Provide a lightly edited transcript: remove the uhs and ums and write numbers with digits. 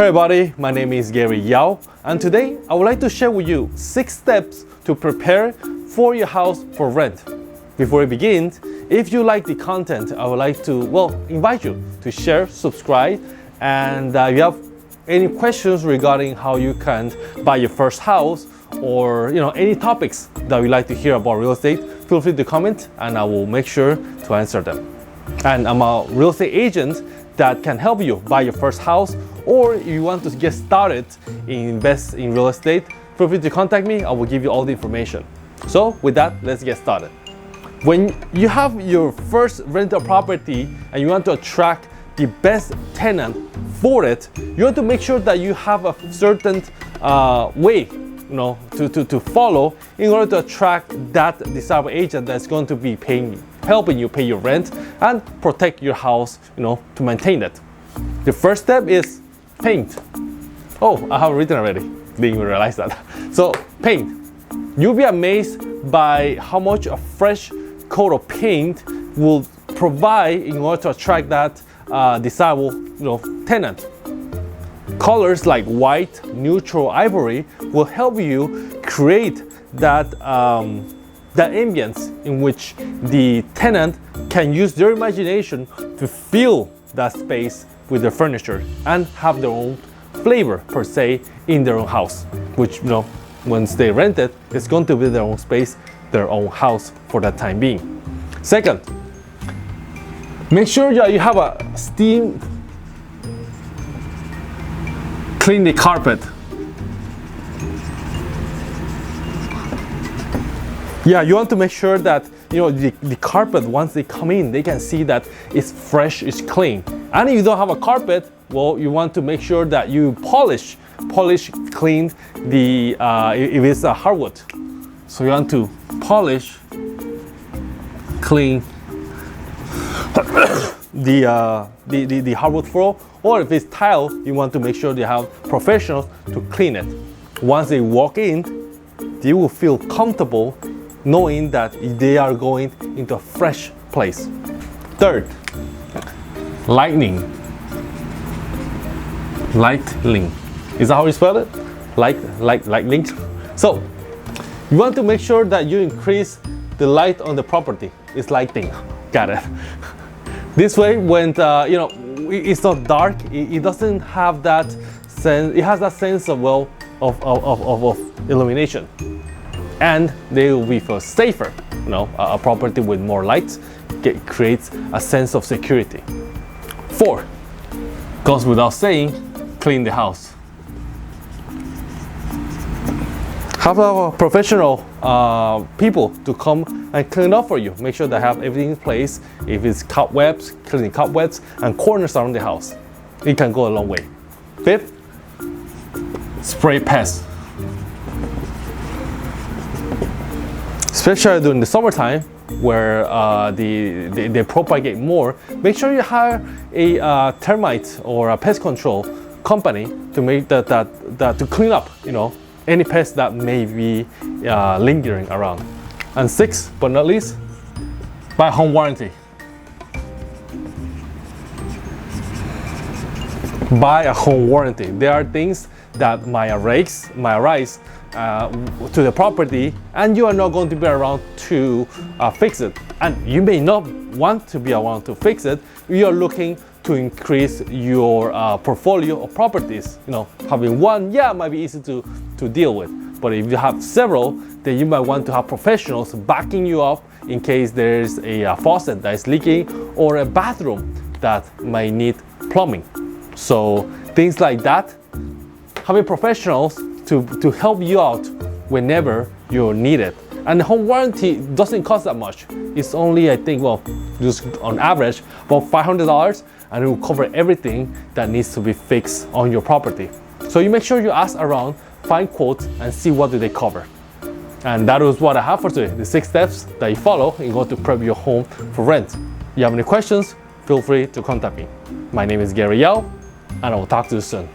Hey everybody, my name is Gary Yao, and today I would like to share with you 6 steps to prepare for your house for rent. Before we begin, if you like the content, I would like to, invite you to share, subscribe, and if you have any questions regarding how you can buy your first house or any topics that you'd like to hear about real estate, feel free to comment and I will make sure to answer them. And I'm a real estate agent that can help you buy your first house, or if you want to get started invest in real estate, feel free to contact me. I will give you all the information. So with that, let's get started. When you have your first rental property and you want to attract the best tenant for it, you want to make sure that you have a certain way to follow in order to attract that desirable agent that's going to be helping you pay your rent and protect your house, to maintain it. The first step is paint. Oh, I have it written already. Didn't even realize that. So paint. You'll be amazed by how much a fresh coat of paint will provide in order to attract that desirable, tenant. Colors like white, neutral, ivory will help you create that ambience in which the tenant can use their imagination to fill that space with their furniture and have their own flavor per se in their own house, which once they rent it, it's going to be their own space, their own house for that time being. Second, make sure that you have a steam clean the carpet. Yeah, you want to make sure that the carpet, once they come in, they can see that it's fresh, it's clean. And if you don't have a carpet, you want to make sure that you polish, clean the if it's a hardwood. So you want to polish, clean the hardwood floor, or if it's tile, you want to make sure you have professionals to clean it. Once they walk in, they will feel comfortable knowing that they are going into a fresh place. Third, lightning. Is that how you spell it? Lightning. So you want to make sure that you increase the light on the property. It's lighting. Got it. This way, when it's not dark, it doesn't have that sense. It has that sense of illumination, and they will feel safer. A property with more lights creates a sense of security. 4, goes without saying, clean the house. Have a professional people to come and clean up for you. Make sure they have everything in place. If it's cobwebs, cleaning cobwebs and corners around the house, it can go a long way. 5th, spray pests. Especially during the summertime, where they propagate more, make sure you hire a termite or a pest control company to make that to clean up, any pests that may be lingering around. And 6th, but not least, buy a home warranty. Buy a home warranty. There are things that might arise to the property, and you are not going to be around to fix it. And you may not want to be around to fix it. You are looking to increase your portfolio of properties. Having one, might be easy to deal with. But if you have several, then you might want to have professionals backing you up in case there's a faucet that is leaking or a bathroom that might need plumbing. So things like that, having professionals to help you out whenever you need it. And the home warranty doesn't cost that much. It's only, I think, just on average, about $500, and it will cover everything that needs to be fixed on your property. So you make sure you ask around, find quotes, and see what do they cover. And that is what I have for today, the 6 steps that you follow in order to prep your home for rent. If you have any questions, feel free to contact me. My name is Gary Yao, and I will talk to you soon.